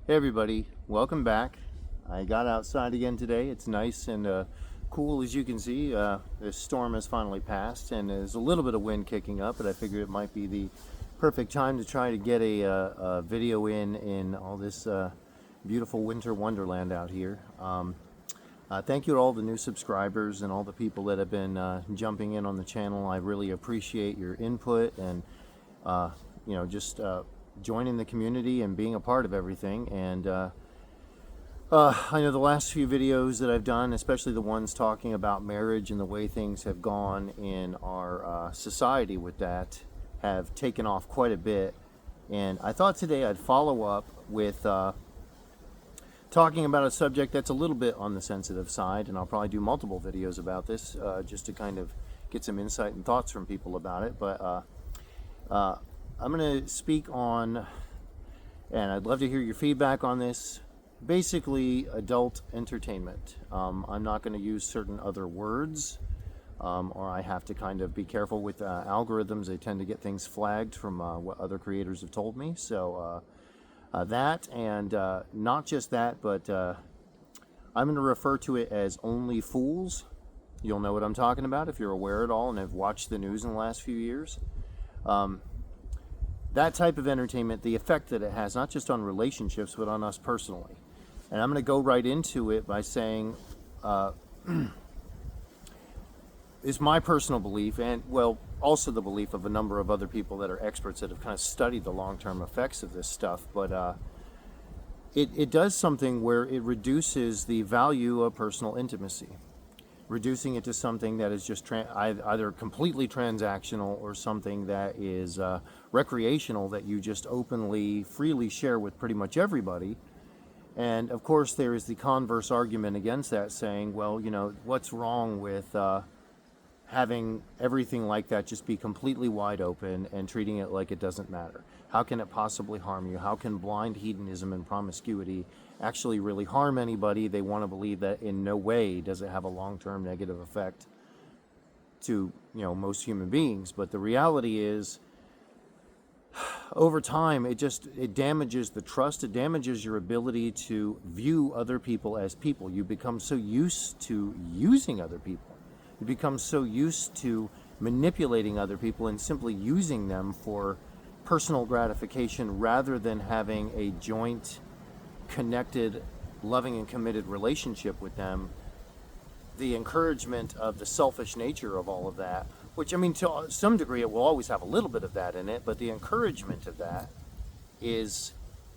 Hey everybody, welcome back. I got outside again today. It's nice and cool, as you can see. This storm has finally passed and there's a little bit of wind kicking up, but I figured it might be the perfect time to try to get a video in all this beautiful winter wonderland out here. Thank you to all the new subscribers and all the people that have been jumping in on the channel. I really appreciate your input and just joining the community and being a part of everything. And I know the last few videos that I've done, especially the ones talking about marriage and the way things have gone in our society with that, have taken off quite a bit. And I thought today I'd follow up with talking about a subject that's a little bit on the sensitive side, and I'll probably do multiple videos about this just to kind of get some insight and thoughts from people about it. But I'm going to speak on, and I'd love to hear your feedback on this, basically adult entertainment. I'm not going to use certain other words, or I have to kind of be careful with algorithms. They tend to get things flagged from what other creators have told me. So that, and not just that, but I'm going to refer to it as only fools. You'll know what I'm talking about if you're aware at all and have watched the news in the last few years. That type of entertainment, the effect that it has, not just on relationships, but on us personally. And I'm going to go right into it by saying, it's my personal belief, and well, also the belief of a number of other people that are experts that have kind of studied the long-term effects of this stuff, but it does something where it reduces the value of personal intimacy, reducing it to something that is just either completely transactional or something that is recreational, that you just openly, freely share with pretty much everybody. And of course there is the converse argument against that, saying, well, what's wrong with having everything like that just be completely wide open and treating it like it doesn't matter? How can it possibly harm you? How can blind hedonism and promiscuity actually really harm anybody? They want to believe that in no way does it have a long-term negative effect to most human beings. But the reality is, over time, it damages the trust. It damages your ability to view other people as people. You become so used to using other people. You become so used to manipulating other people and simply using them for personal gratification rather than having a joint, connected, loving and committed relationship with them. The encouragement of the selfish nature of all of that, which, I mean, to some degree it will always have a little bit of that in it, but the encouragement of that is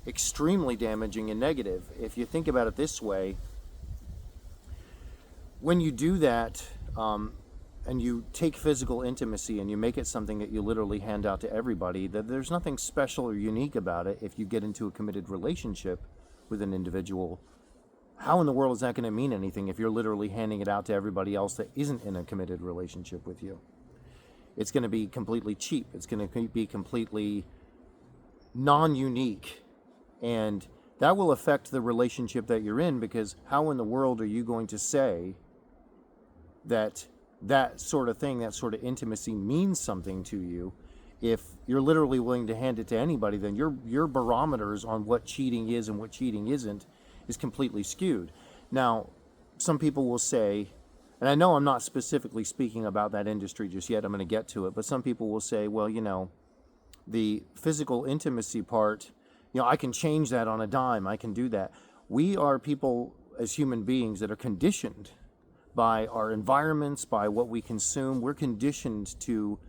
extremely damaging and negative. If you think about it this way, when you do that, and you take physical intimacy and you make it something that you literally hand out to everybody, that there's nothing special or unique about it. If you get into a committed relationship with an individual, how in the world is that going to mean anything if you're literally handing it out to everybody else that isn't in a committed relationship with you? It's going to be completely cheap. It's going to be completely non-unique. And that will affect the relationship that you're in, because how in the world are you going to say that sort of thing, that sort of intimacy means something to you, if you're literally willing to hand it to anybody? Then your barometers on what cheating is and what cheating isn't is completely skewed. Now, some people will say, and I know I'm not specifically speaking about that industry just yet, I'm going to get to it, but some people will say, well, the physical intimacy part, I can change that on a dime, I can do that. We are people as human beings that are conditioned by our environments, by what we consume. We're conditioned to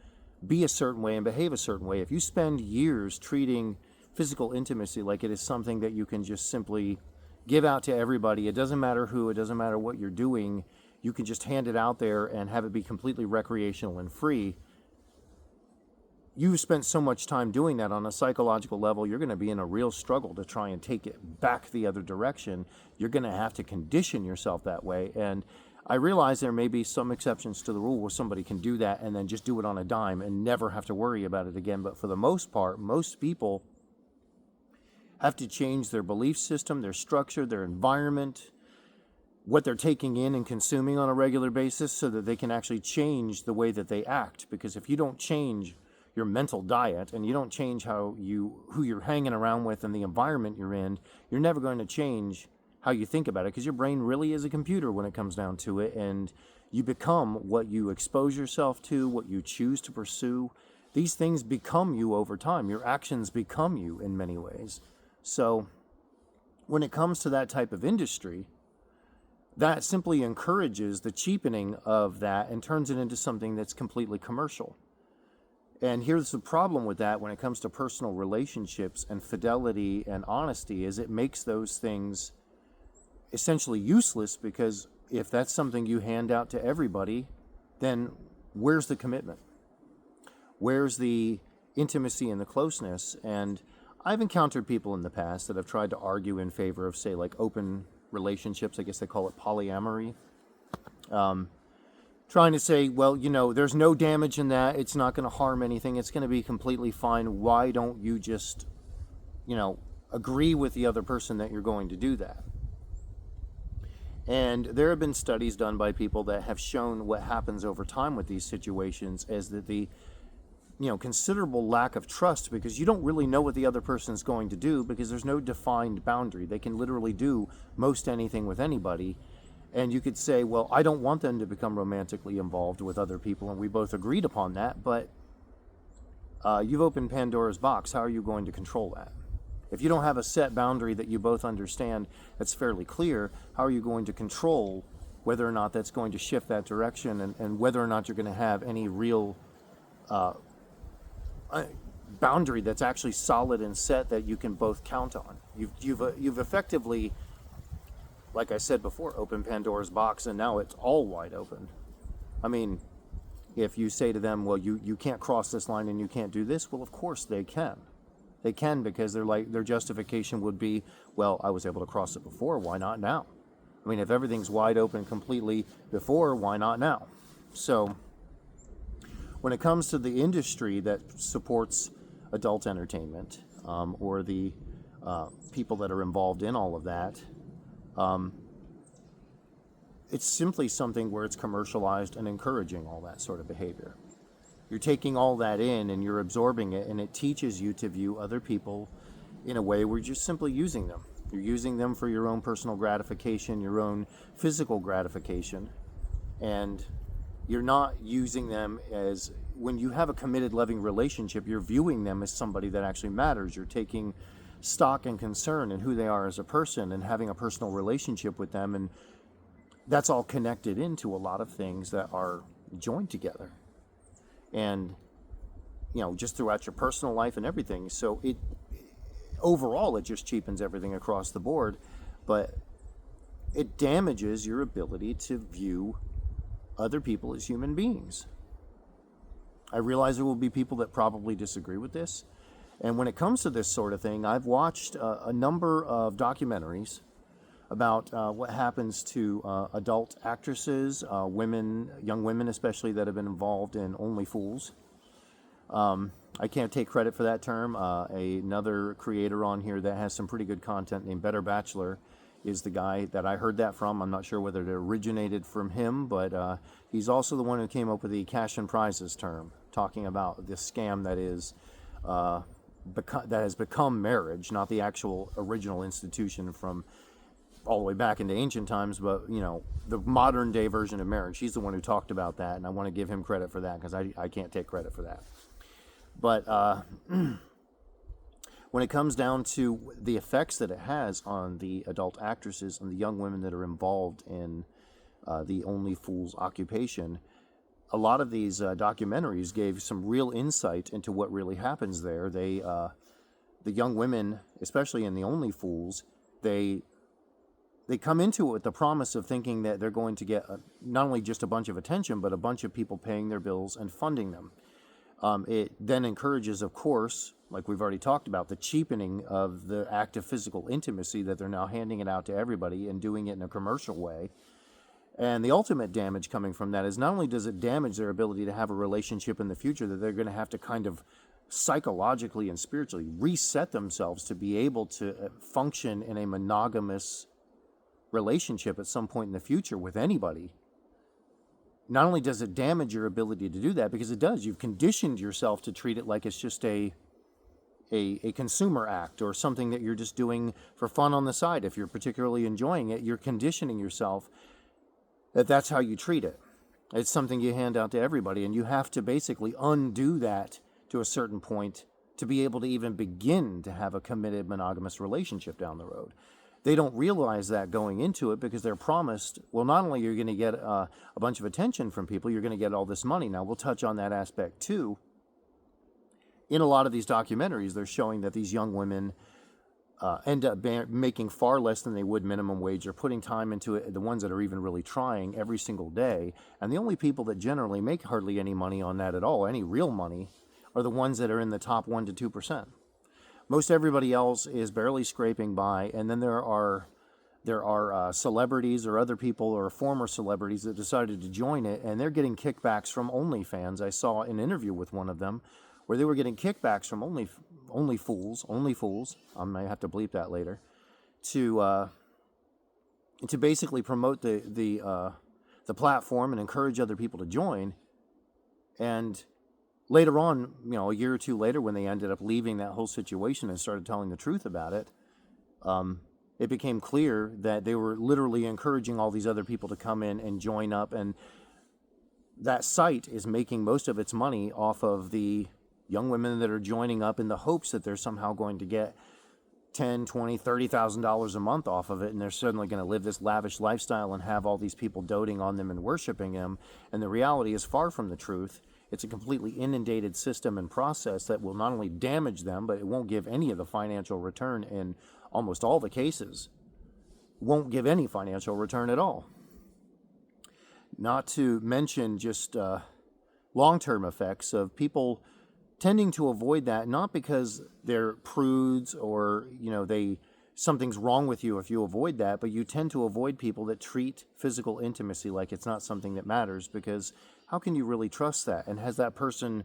be a certain way and behave a certain way. If you spend years treating physical intimacy like it is something that you can just simply give out to everybody, it doesn't matter who, it doesn't matter what you're doing, you can just hand it out there and have it be completely recreational and free. You've spent so much time doing that on a psychological level, you're going to be in a real struggle to try and take it back the other direction. You're going to have to condition yourself that way. And I realize there may be some exceptions to the rule where somebody can do that and then just do it on a dime and never have to worry about it again. But for the most part, most people have to change their belief system, their structure, their environment, what they're taking in and consuming on a regular basis, so that they can actually change the way that they act. Because if you don't change your mental diet, and you don't change who you're hanging around with and the environment you're in, you're never going to change how you think about it, because your brain really is a computer when it comes down to it, and you become what you expose yourself to, what you choose to pursue. These things become you over time. Your actions become you in many ways. So when it comes to that type of industry, that simply encourages the cheapening of that and turns it into something that's completely commercial. And here's the problem with that when it comes to personal relationships and fidelity and honesty, is it makes those things essentially useless, because if that's something you hand out to everybody, then where's the commitment? Where's the intimacy and the closeness? And I've encountered people in the past that have tried to argue in favor of, say, like open relationships. I guess they call it polyamory. Trying to say, well, there's no damage in that. It's not going to harm anything. It's going to be completely fine. Why don't you just, agree with the other person that you're going to do that? And there have been studies done by people that have shown what happens over time with these situations is that the considerable lack of trust, because you don't really know what the other person is going to do, because there's no defined boundary. They can literally do most anything with anybody. And you could say, well, I don't want them to become romantically involved with other people, and we both agreed upon that, but you've opened Pandora's box. How are you going to control that? If you don't have a set boundary that you both understand that's fairly clear, how are you going to control whether or not that's going to shift that direction, and whether or not you're going to have any real boundary that's actually solid and set that you can both count on? You've effectively, like I said before, opened Pandora's box, and now it's all wide open. I mean, if you say to them, well, you can't cross this line and you can't do this, well, of course they can. They can, because their justification would be, well, I was able to cross it before, why not now? I mean, if everything's wide open completely before, why not now? So when it comes to the industry that supports adult entertainment, or the people that are involved in all of that, it's simply something where it's commercialized and encouraging all that sort of behavior. You're taking all that in and you're absorbing it, and it teaches you to view other people in a way where you're just simply using them. You're using them for your own personal gratification, your own physical gratification, and you're not using them as, when you have a committed, loving relationship, you're viewing them as somebody that actually matters. You're taking stock and concern in who they are as a person and having a personal relationship with them, and that's all connected into a lot of things that are joined together. And just throughout your personal life and everything. So overall it just cheapens everything across the board, but it damages your ability to view other people as human beings. I realize there will be people that probably disagree with this, and when it comes to this sort of thing, I've watched a number of documentaries about what happens to adult actresses, young women especially, that have been involved in Onlyfools. I can't take credit for that term. Another creator on here that has some pretty good content named Better Bachelor is the guy that I heard that from. I'm not sure whether it originated from him, but he's also the one who came up with the cash and prizes term, talking about this scam that is that has become marriage, not the actual original institution from all the way back into ancient times, but the modern day version of marriage. He's the one who talked about that, and I want to give him credit for that, because I can't take credit for that. But when it comes down to the effects that it has on the adult actresses and the young women that are involved in the Onlyfools occupation, a lot of these documentaries gave some real insight into what really happens there. The young women, especially in the Onlyfools, they come into it with the promise of thinking that they're going to get not only just a bunch of attention, but a bunch of people paying their bills and funding them. It then encourages, of course, like we've already talked about, the cheapening of the act of physical intimacy, that they're now handing it out to everybody and doing it in a commercial way. And the ultimate damage coming from that is not only does it damage their ability to have a relationship in the future, that they're going to have to kind of psychologically and spiritually reset themselves to be able to function in a monogamous relationship at some point in the future with anybody. not only does it damage your ability to do that, because it does, you've conditioned yourself to treat it like it's just a consumer act or something that you're just doing for fun on the side. If you're particularly enjoying it, you're conditioning yourself that that's how you treat it. It's something you hand out to everybody, and you have to basically undo that to a certain point to be able to even begin to have a committed monogamous relationship down the road. They don't realize that going into it because they're promised, well, not only are you going to get a bunch of attention from people, you're going to get all this money. Now, we'll touch on that aspect too. In a lot of these documentaries, they're showing that these young women end up making far less than they would minimum wage. They're putting time into it, the ones that are even really trying every single day. And the only people that generally make hardly any money on that at all, any real money, are the ones that are in the top 1% to 2%. Most everybody else is barely scraping by, and then there are celebrities or other people or former celebrities that decided to join it, and they're getting kickbacks from OnlyFans. I saw an interview with one of them where they were getting kickbacks from Only Fools. I might have to bleep that later, to basically promote the platform and encourage other people to join. And later on, a year or two later, when they ended up leaving that whole situation and started telling the truth about it, it became clear that they were literally encouraging all these other people to come in and join up. And that site is making most of its money off of the young women that are joining up in the hopes that they're somehow going to get $10,000, $20,000, $30,000 a month off of it, and they're suddenly going to live this lavish lifestyle and have all these people doting on them and worshiping them. And the reality is far from the truth. It's a completely inundated system and process that will not only damage them, but it won't give any of the financial return in almost all the cases. Won't give any financial return at all. Not to mention just long-term effects of people tending to avoid that, not because they're prudes or, something's wrong with you if you avoid that, but you tend to avoid people that treat physical intimacy like it's not something that matters, because how can you really trust that? And has that person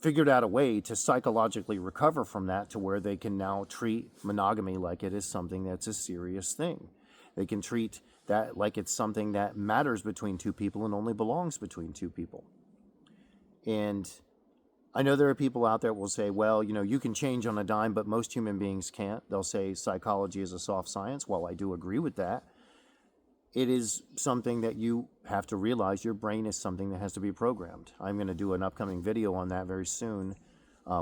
figured out a way to psychologically recover from that to where they can now treat monogamy like it is something that's a serious thing? They can treat that like it's something that matters between two people and only belongs between two people. And I know there are people out there that will say, well, you can change on a dime, but most human beings can't. They'll say psychology is a soft science. Well, I do agree with that. It is something that you have to realize your brain is something that has to be programmed. I'm going to do an upcoming video on that very soon,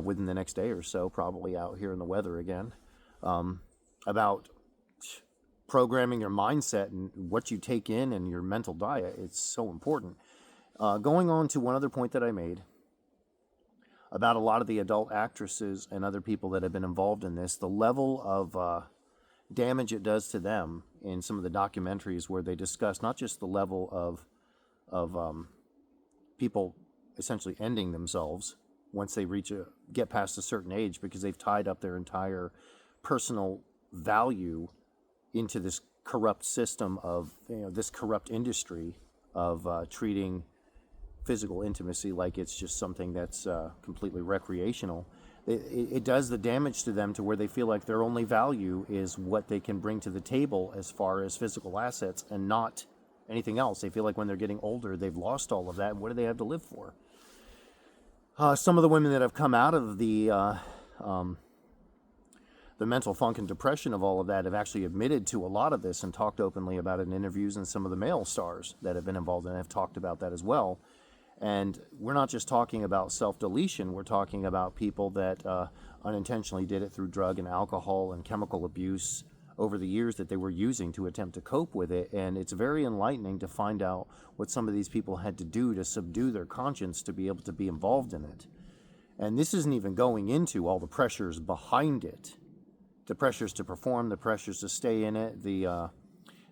within the next day or so, probably out here in the weather again, about programming your mindset and what you take in and your mental diet. It's so important. Going on to one other point that I made about a lot of the adult actresses and other people that have been involved in this, the level of damage it does to them in some of the documentaries where they discuss not just the level of people essentially ending themselves once they get past a certain age, because they've tied up their entire personal value into this corrupt system of, this corrupt industry of treating physical intimacy like it's just something that's completely recreational. It does the damage to them to where they feel like their only value is what they can bring to the table as far as physical assets and not anything else. They feel like when they're getting older, they've lost all of that, and what do they have to live for? Some of the women that have come out of the mental funk and depression of all of that have actually admitted to a lot of this and talked openly about it in interviews, and some of the male stars that have been involved in it have talked about that as well. And we're not just talking about self-deletion, we're talking about people that unintentionally did it through drug and alcohol and chemical abuse over the years that they were using to attempt to cope with it. And it's very enlightening to find out what some of these people had to do to subdue their conscience to be able to be involved in it. And this isn't even going into all the pressures behind it. The pressures to perform, the pressures to stay in it, the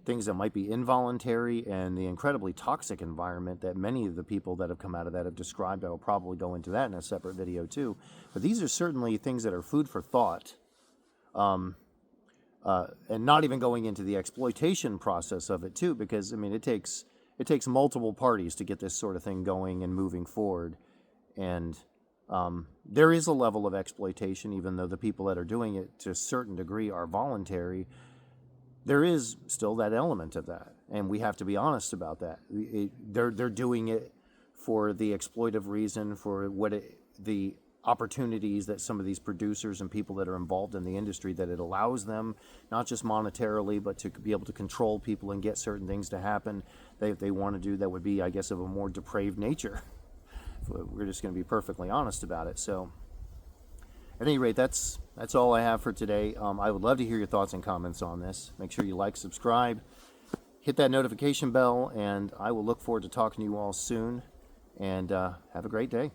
things that might be involuntary, and the incredibly toxic environment that many of the people that have come out of that have described. I will probably go into that in a separate video too. But these are certainly things that are food for thought. And not even going into the exploitation process of it too, because it takes multiple parties to get this sort of thing going and moving forward. And there is a level of exploitation, even though the people that are doing it to a certain degree are voluntary. There is still that element of that. and we have to be honest about that. They're doing it for the exploitive reason, for the opportunities that some of these producers and people that are involved in the industry, that it allows them, not just monetarily, but to be able to control people and get certain things to happen that they want to do that would be, I guess, of a more depraved nature. We're just going to be perfectly honest about it. So at any rate, that's all I have for today. I would love to hear your thoughts and comments on this. Make sure you like, subscribe, hit that notification bell, and I will look forward to talking to you all soon. And have a great day.